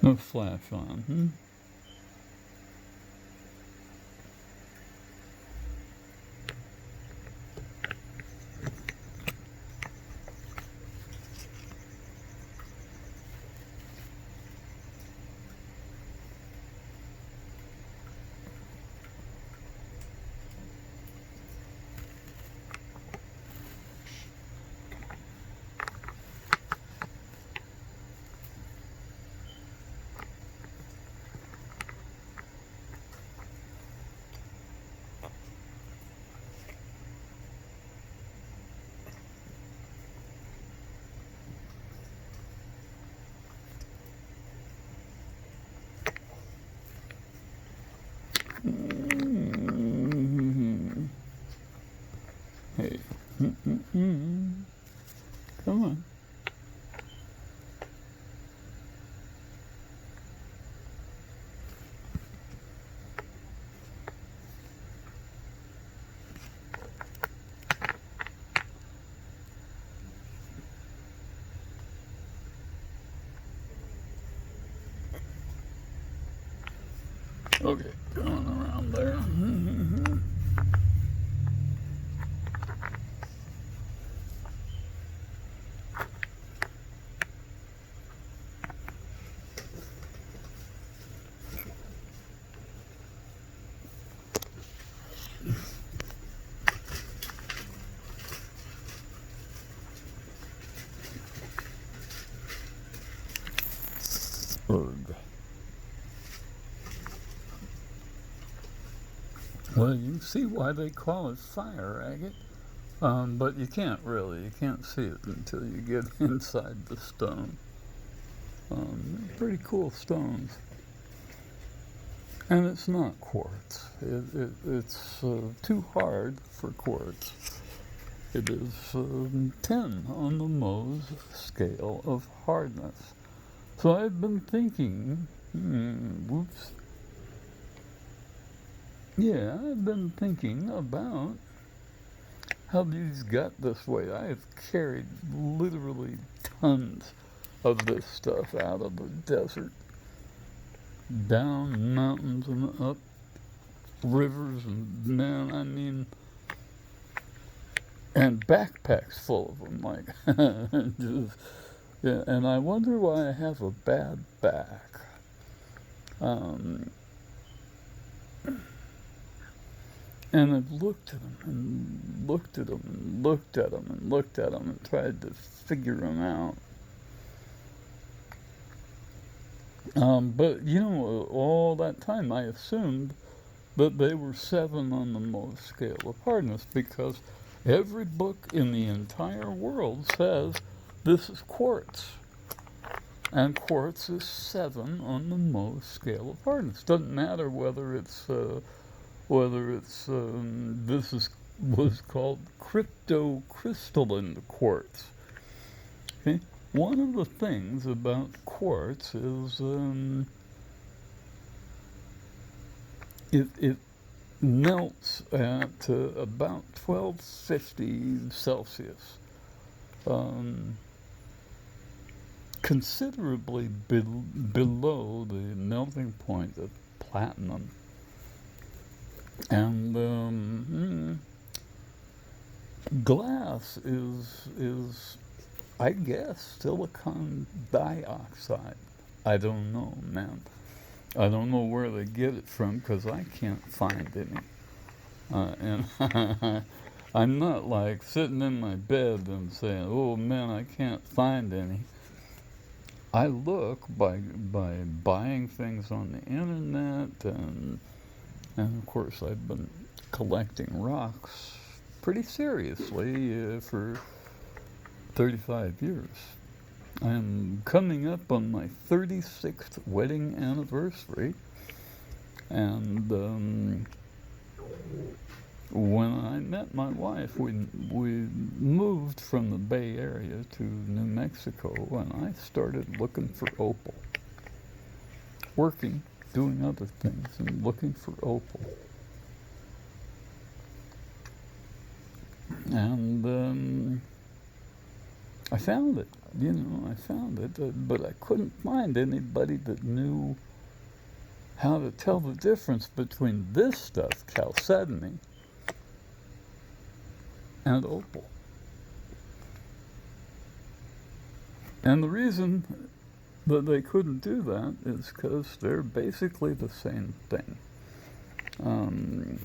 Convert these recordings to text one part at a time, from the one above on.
A flash on. Hey. Come on. Okay, going around there. Ugh. Well, you can see why they call it fire agate, but you can't really. You can't see it until you get inside the stone. Pretty cool stones. And it's not quartz. It's too hard for quartz. It is 10 on the Mohs scale of hardness. So I've been thinking, whoops. Yeah, I've been thinking about how these got this way. I have carried literally tons of this stuff out of the desert, down mountains and up rivers, and man, I mean, and backpacks full of them, like, just, yeah, and I wonder why I have a bad back. Um, and I've looked at them and looked at them and looked at them and looked at them and tried to figure them out. But you know, all that time I assumed that they were 7 on the Mohs scale of hardness because every book in the entire world says this is quartz. And quartz is 7 on the Mohs scale of hardness. Doesn't matter whether it's this is was called cryptocrystalline quartz. Okay, one of the things about quartz is it melts at about 1250 Celsius, um, considerably below the melting point of platinum. And glass is, I guess, silicon dioxide. I don't know, man. I don't know where they get it from because I can't find any. And I'm not like sitting in my bed and saying, "Oh man, I can't find any." I look by buying things on the internet, and of course I've been collecting rocks pretty seriously for 35 years. I'm coming up on my 36th wedding anniversary, and when I met my wife, we moved from the Bay Area to New Mexico, and I started looking for opal, working, doing other things, and looking for opal. And I found it, I found it, but I couldn't find anybody that knew how to tell the difference between this stuff, chalcedony, and opal. And the reason that they couldn't do that is because they're basically the same thing. Um,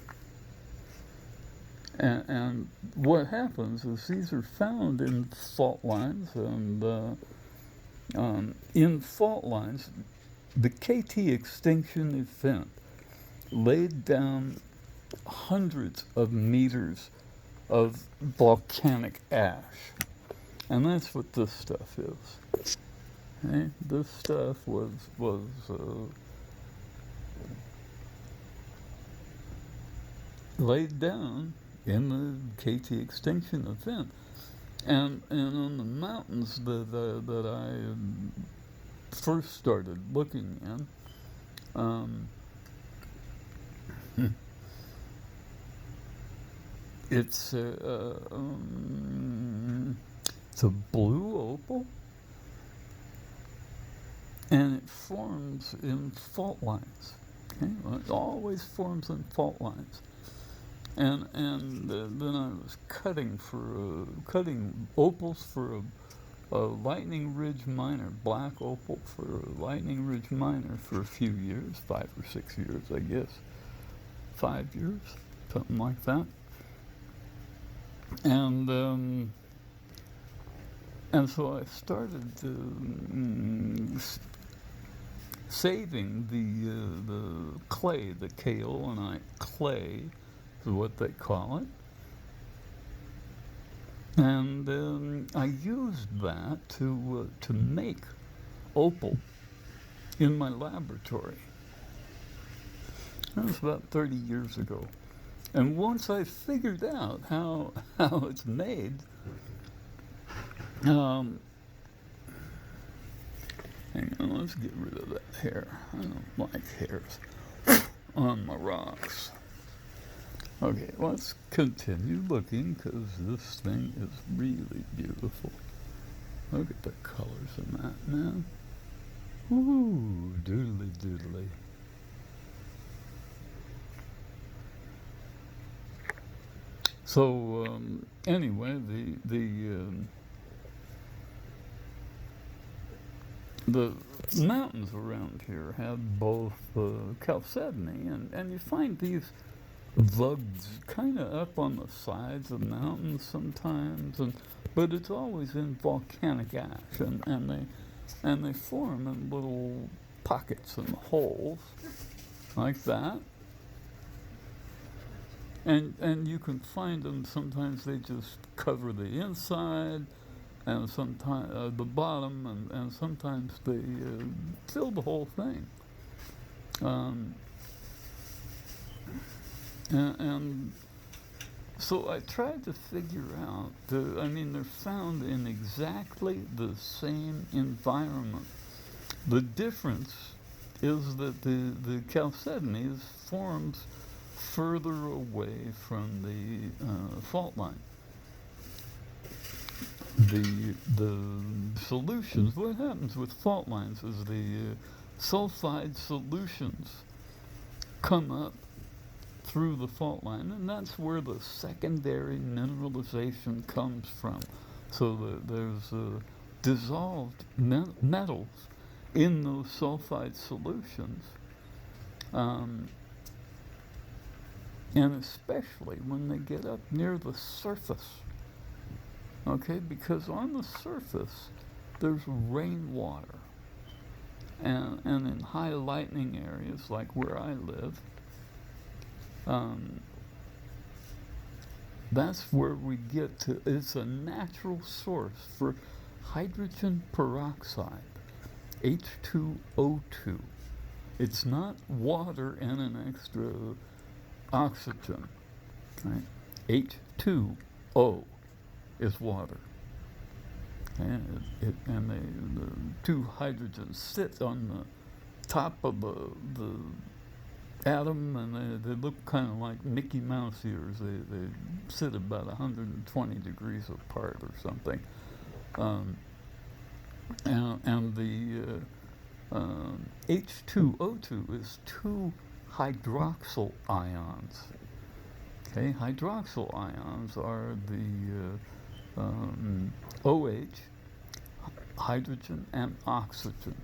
and what happens is these are found in fault lines, and in fault lines, the KT extinction event laid down hundreds of meters of volcanic ash. And that's what this stuff is. Okay? This stuff was laid down in the KT extinction event. And on the mountains that I first started looking in, it's it's a blue opal, and it forms in fault lines. Okay? Well, it always forms in fault lines. And then I was cutting opals for a Lightning Ridge miner, black opal for a Lightning Ridge miner for a few years, 5 or 6 years, I guess, 5 years, something like that. And so I started saving the clay, the kaolinite clay, is what they call it. And I used that to make opal in my laboratory. That was about 30 years ago. And once I figured out how it's made, hang on, let's get rid of that hair. I don't like hairs on my rocks. Okay, let's continue looking, because this thing is really beautiful. Look at the colors in that, man. Ooh, doodly doodly. So anyway, the mountains around here have both chalcedony, and you find these vugs kind of up on the sides of mountains sometimes, but it's always in volcanic ash, and they form in little pockets and holes like that. And you can find them, sometimes they just cover the inside, and sometimes the bottom, and sometimes they fill the whole thing. And so I tried to figure out, they're found in exactly the same environment. The difference is that the chalcedony forms further away from the fault line. The solutions, what happens with fault lines is the sulfide solutions come up through the fault line, and that's where the secondary mineralization comes from. So there's dissolved metals in those sulfide solutions, and especially when they get up near the surface. Okay, because on the surface there's rainwater, and in high lightning areas like where I live, that's where we get to, it's a natural source for hydrogen peroxide, H2O2. It's not water and an extra oxygen, right? H2O is water. And the two hydrogens sit on the top of the atom, and they look kind of like Mickey Mouse ears. They sit about 120 degrees apart or something. Um, and the H2O2 is two hydroxyl ions. Okay, hydroxyl ions are the OH, hydrogen, and oxygen.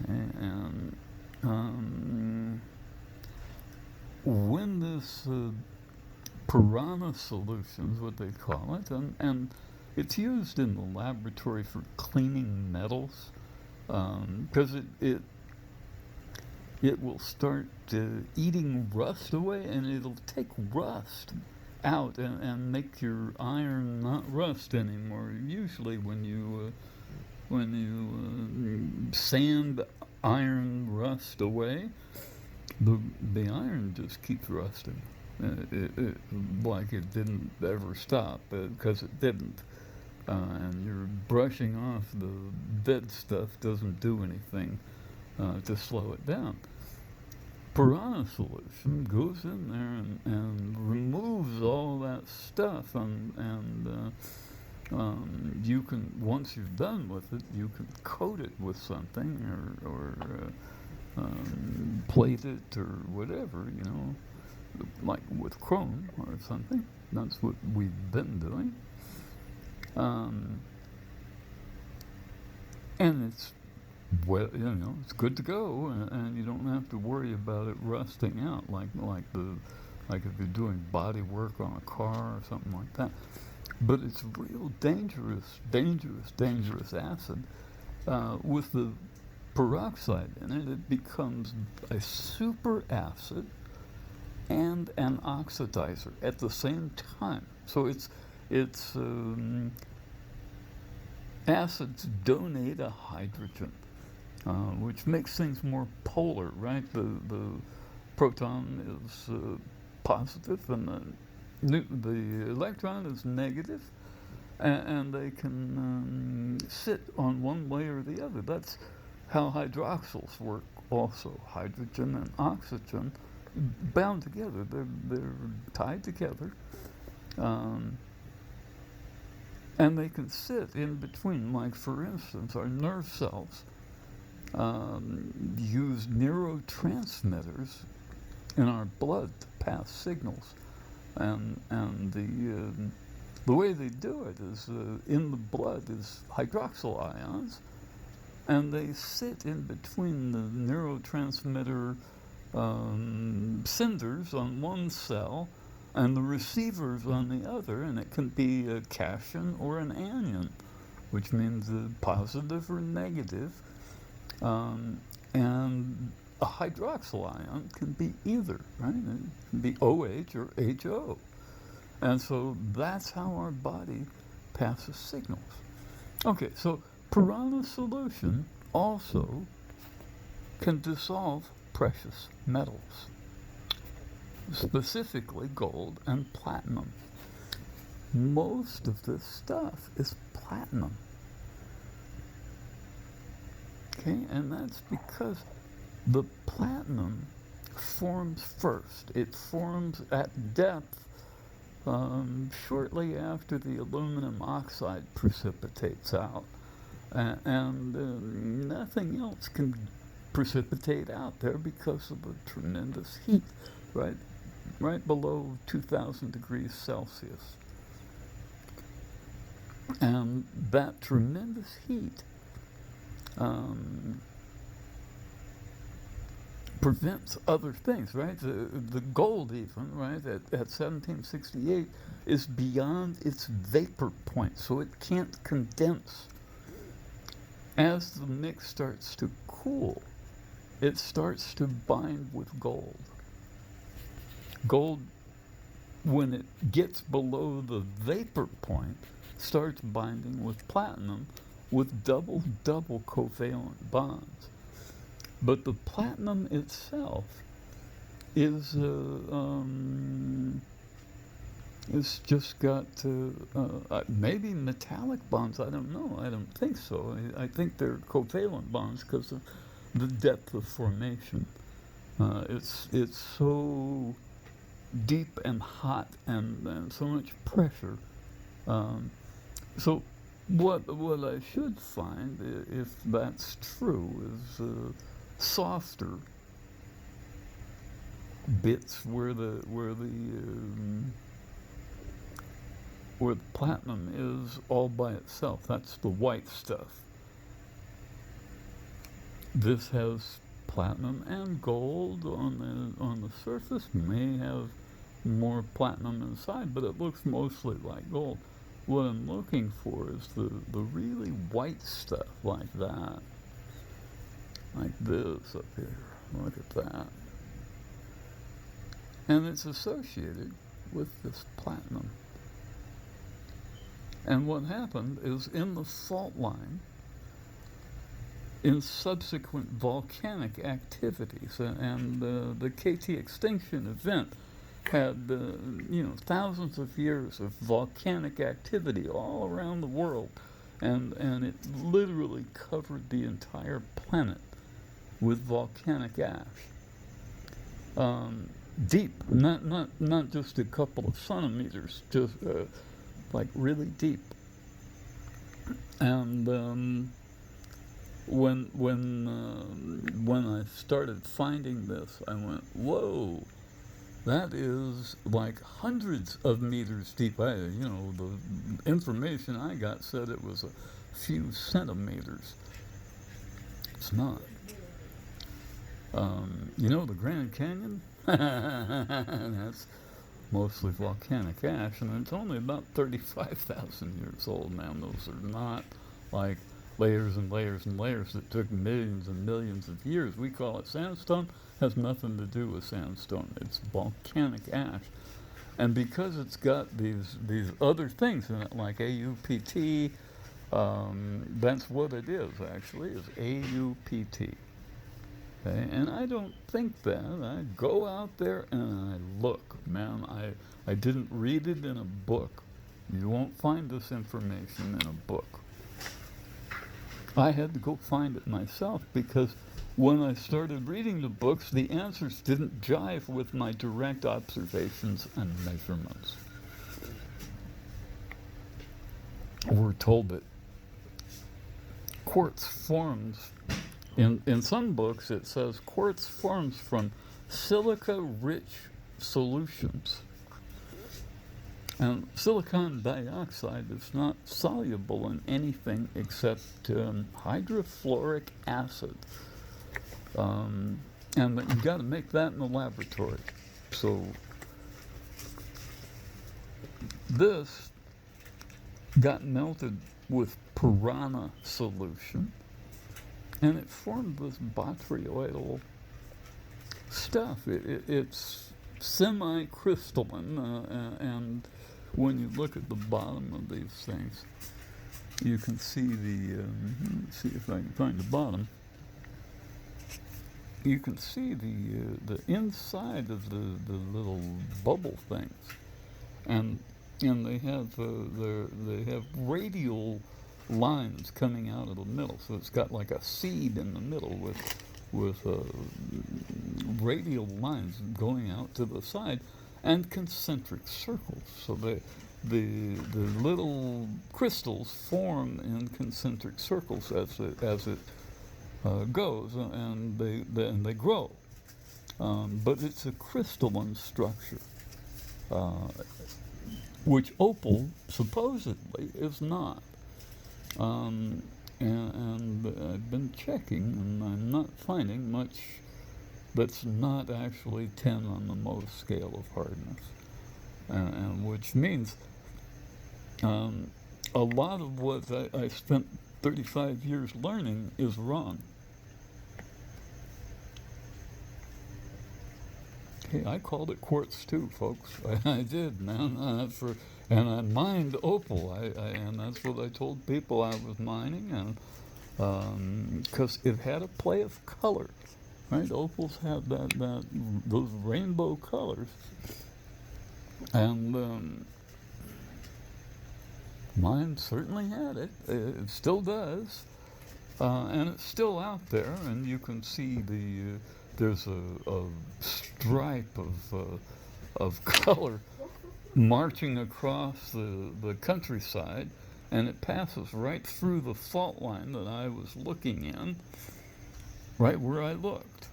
Okay, and when this piranha solution is what they call it, and it's used in the laboratory for cleaning metals, because it will start eating rust away, and it'll take rust out and make your iron not rust anymore. Usually, when you sand iron rust away, the iron just keeps rusting, like it didn't ever stop, because it didn't. And you're brushing off the dead stuff doesn't do anything to slow it down. Piranha solution goes in there and removes all that stuff, and you can, once you're done with it, you can coat it with something, or plate it or whatever, like with chrome or something. That's what we've been doing. And it's, well, it's good to go, and you don't have to worry about it rusting out like if you're doing body work on a car or something like that. But it's real dangerous acid. With the peroxide in it, it becomes a super acid and an oxidizer at the same time. So it's acids donate a hydrogen, which makes things more polar, right? The proton is positive, and the electron is negative, and they can sit on one way or the other. That's how hydroxyls work also. Hydrogen and oxygen bound together. They're tied together. And they can sit in between, like, for instance, our nerve cells use neurotransmitters in our blood to pass signals. And the way they do it is in the blood is hydroxyl ions, and they sit in between the neurotransmitter cinders on one cell and the receivers on the other, and it can be a cation or an anion, which means positive or negative. And a hydroxyl ion can be either, right? It can be OH or HO. And so that's how our body passes signals. Okay, so piranha solution also can dissolve precious metals, specifically gold and platinum. Most of this stuff is platinum. Okay, and that's because the platinum forms first. It forms at depth shortly after the aluminum oxide precipitates out. And nothing else can precipitate out there because of the tremendous heat, right below 2,000 degrees Celsius. And that tremendous heat prevents other things, right? The gold even, right, at 1768 is beyond its vapor point, so it can't condense. As the mix starts to cool, it starts to bind with gold. Gold, when it gets below the vapor point, starts binding with platinum with double covalent bonds. But the platinum itself is it's just got maybe metallic bonds. I don't know. I don't think so. I think they're covalent bonds because of the depth of formation. It's so deep and hot and so much pressure So, what I should find, if that's true, is softer bits where the platinum is all by itself. That's the white stuff. This has platinum and gold on the surface. May have more platinum inside, but it looks mostly like gold. What I'm looking for is the really white stuff like that. Like this up here. Look at that. And it's associated with this platinum. And what happened is in the fault line, in subsequent volcanic activities, and the KT extinction event had thousands of years of volcanic activity all around the world, and it literally covered the entire planet with volcanic ash. Deep, not just a couple of centimeters, just like really deep. And when I started finding this, I went, whoa, that is like hundreds of meters deep. The information I got said it was a few centimeters. It's not. The Grand Canyon? That's mostly volcanic ash, and it's only about 35,000 years old now. Those are not like layers and layers and layers that took millions and millions of years. We call it sandstone. Has nothing to do with sandstone. It's volcanic ash. And because it's got these other things in it, like AUPT, that's what it is actually, is AUPT. Okay? And I don't think that. I go out there and I look. Man, I didn't read it in a book. You won't find this information in a book. I had to go find it myself because when I started reading the books, the answers didn't jive with my direct observations and measurements. We're told that quartz forms, in some books it says quartz forms from silica-rich solutions. And silicon dioxide is not soluble in anything except hydrofluoric acid. And you got to make that in the laboratory. So this got melted with piranha solution, and it formed this botryoidal stuff. It's semi-crystalline, and when you look at the bottom of these things, you can see let's see if I can find the bottom. You can see the inside of the little bubble things, and they have radial lines coming out of the middle. So it's got like a seed in the middle with radial lines going out to the side, and concentric circles. So the little crystals form in concentric circles as it goes, and they grow. But it's a crystalline structure, which opal supposedly is not. And I've been checking, and I'm not finding much that's not actually 10 on the Mohs scale of hardness, and which means a lot of what I spent 35 years learning is wrong. Hey, I called it quartz too, folks. I did, man. And I mined opal, and that's what I told people I was mining, and because it had a play of color, right? Opals have those rainbow colors, and mine certainly had it. It still does, and it's still out there, and you can see there's a stripe of color marching across the countryside, and it passes right through the fault line that I was looking in, right where I looked.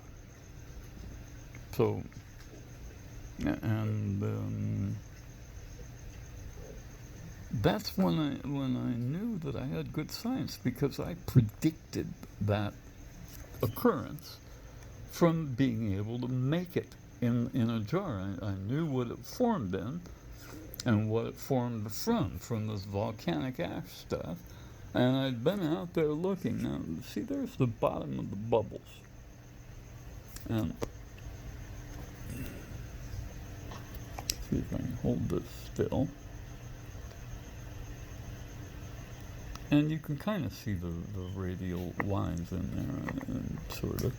So, and that's when I knew that I had good science, because I predicted that occurrence from being able to make it in a jar. I knew what it formed in and what it formed from this volcanic ash stuff. And I'd been out there looking. Now, see, there's the bottom of the bubbles. And see if I can hold this still. And you can kind of see the radial lines in there, and sort of.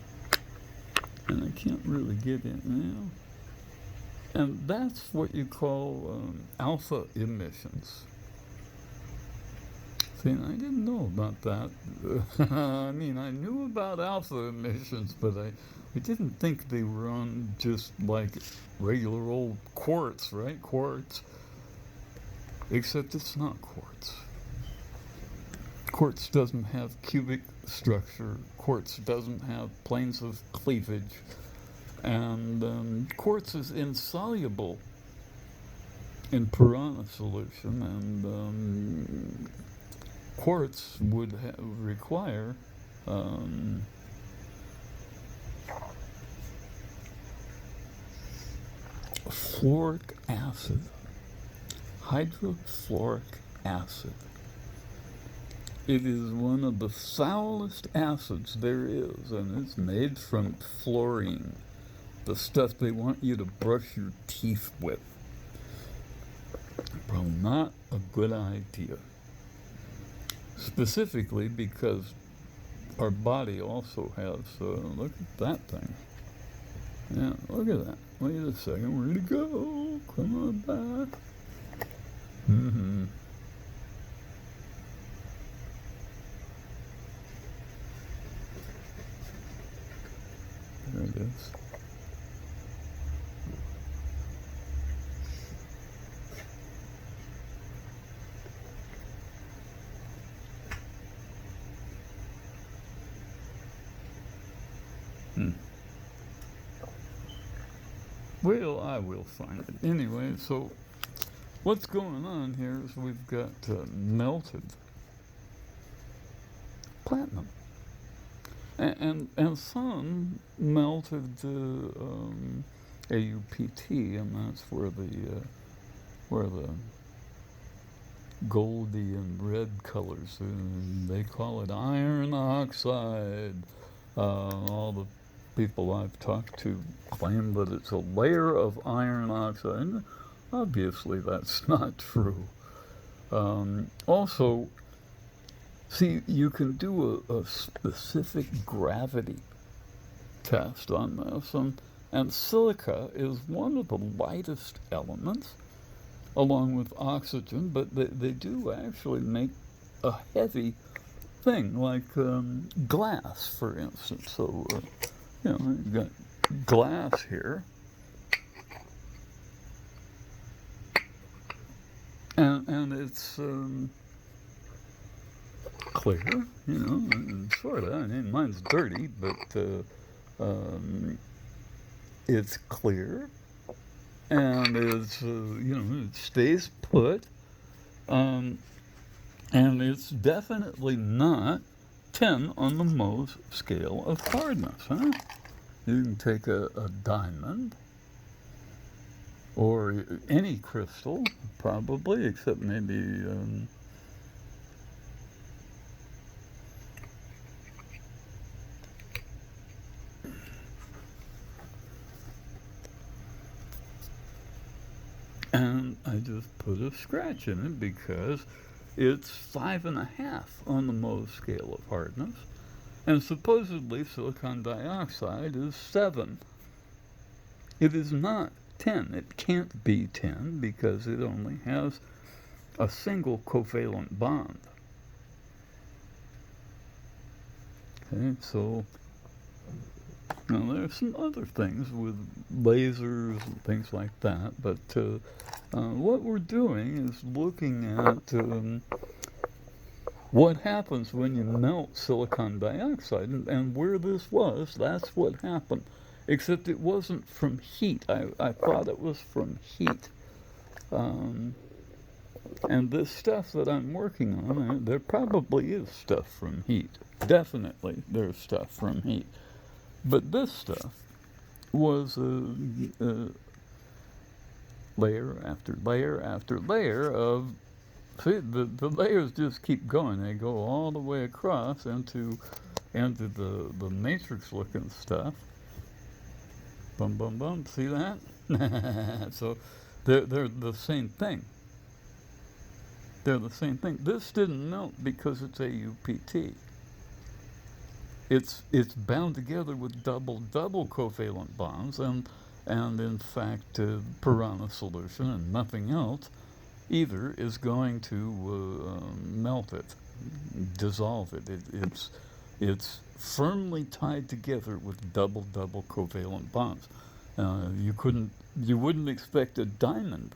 And I can't really get in now. And that's what you call alpha emissions. See, I didn't know about that. I mean, I knew about alpha emissions, but I didn't think they were on just like regular old quartz, right? Quartz. Except it's not quartz. Quartz doesn't have cubic structure. Quartz doesn't have planes of cleavage. And quartz is insoluble in piranha solution, and quartz would require fluoric acid, hydrofluoric acid. It is one of the foulest acids there is, and it's made from fluorine, the stuff they want you to brush your teeth with. Well, not a good idea. Specifically because our body also has, look at that thing. Yeah, look at that. Wait a second, where'd it go? Come on back. Mm-hmm. There it is. Well, I will find it. Anyway, so what's going on here is we've got melted platinum. And some melted AUPT, and that's where the goldy and red colors, they call it iron oxide. All the people I've talked to claim that it's a layer of iron oxide. Obviously, that's not true. Also, see, you can do a specific gravity test on this, and silica is one of the lightest elements, along with oxygen, but they do actually make a heavy thing, like glass, for instance. So, you've got glass here, and it's clear, sort of. I mean, mine's dirty, but it's clear, and it's it stays put, and it's definitely not 10 on the Mohs scale of hardness, huh? You can take a diamond, or any crystal, probably, except maybe and I just put a scratch in it because it's 5.5 on the Mohs scale of hardness, and supposedly silicon dioxide is 7. It is not 10. It can't be 10 because it only has a single covalent bond. Okay, so now there's some other things with lasers and things like that, but what we're doing is looking at what happens when you melt silicon dioxide. And where this was, that's what happened. Except it wasn't from heat. I thought it was from heat. Um, and this stuff that I'm working on, there probably is stuff from heat. Definitely there's stuff from heat. But this stuff was layer after layer after layer of. See, the layers just keep going. They go all the way across into the matrix looking stuff. Bum bum bum. See that? So they're the same thing. They're the same thing. This didn't melt because it's AUPT. It's bound together with double covalent bonds, and in fact, Piranha solution and nothing else either is going to melt it, dissolve it. It's firmly tied together with double covalent bonds. You wouldn't expect a diamond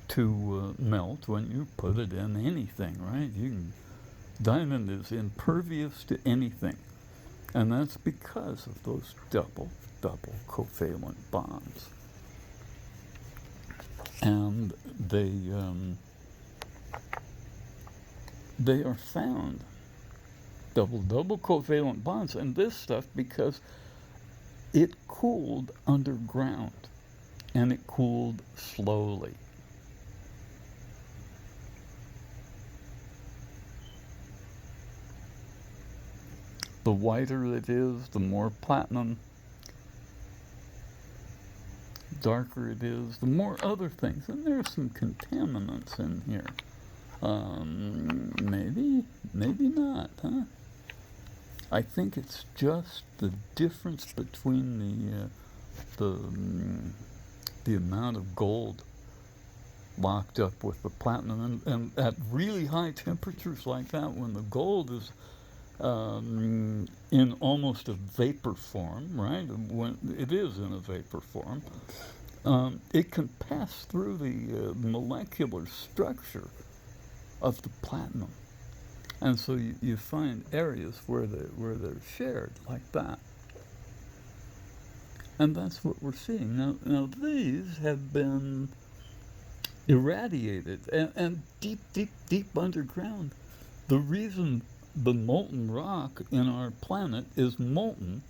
to melt when you put it in anything, right? Diamond is impervious to anything, and that's because of those double covalent bonds. And they are found double covalent bonds in this stuff because it cooled underground, and it cooled slowly. The whiter it is, the more platinum. Darker it is, the more other things. And there are some contaminants in here. Maybe not, huh? I think it's just the difference between the amount of gold locked up with the platinum, and at really high temperatures like that, when the gold is in almost a vapor form, right? When it is in a vapor form, it can pass through the molecular structure of the platinum, and so you find areas where they're shared like that, and that's what we're seeing now. These have been irradiated and deep underground. The reason the molten rock in our planet is molten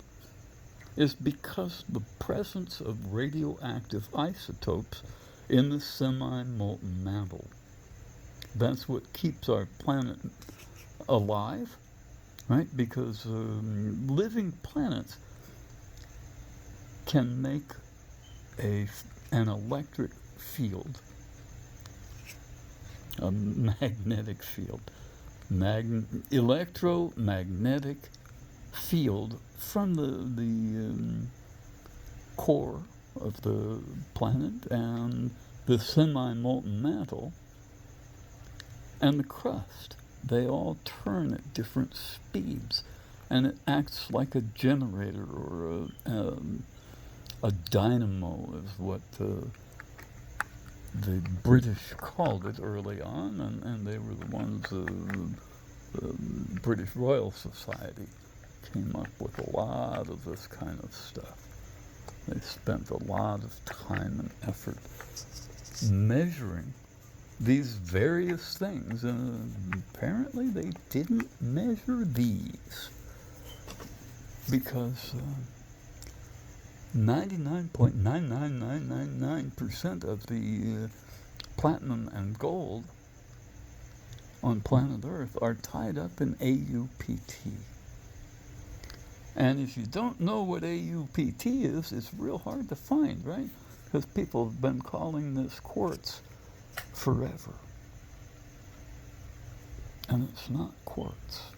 is because the presence of radioactive isotopes in the semi-molten mantle. That's what keeps our planet alive, right? Because living planets can make an electric field, a magnetic field, electromagnetic field from the core of the planet and the semi-molten mantle and the crust. They all turn at different speeds, and it acts like a generator or a dynamo is what the British called it early on, and they were the ones, the British Royal Society came up with a lot of this kind of stuff. They spent a lot of time and effort measuring these various things, and apparently they didn't measure these because 99.99999% of the platinum and gold on planet Earth are tied up in AUPT. And if you don't know what AUPT is, it's real hard to find, right? Because people have been calling this quartz forever. And it's not quartz.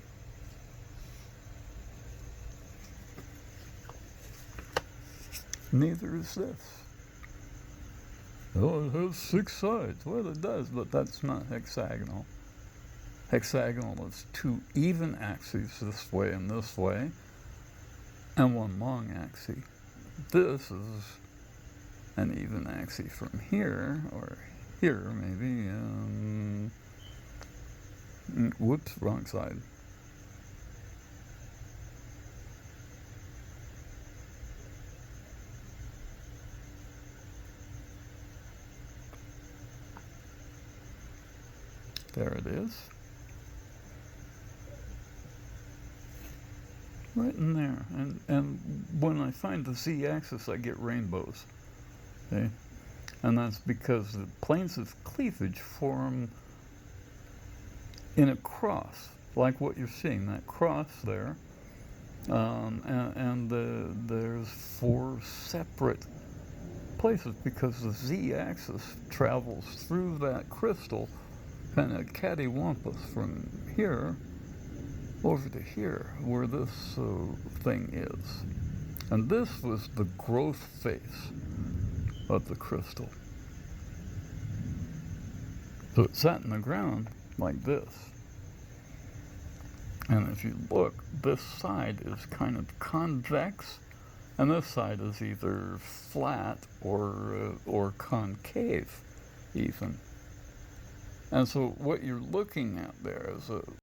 Neither is this. Oh, it has 6 sides. Well, it does, but that's not hexagonal. Hexagonal is 2 even axes, this way and this way, and 1 long axis. This is an even axis from here, or here maybe, Whoops, wrong side. There it is. Right in there. And when I find the z-axis, I get rainbows. Okay? And that's because the planes of cleavage form in a cross, like what you're seeing, that cross there. There's four separate places because the z-axis travels through that crystal kind of cattywampus from here over to here where this thing is. And this was the growth phase of the crystal. So it sat in the ground like this. And if you look, this side is kind of convex, and this side is either flat or concave, even. And so what you're looking at there is a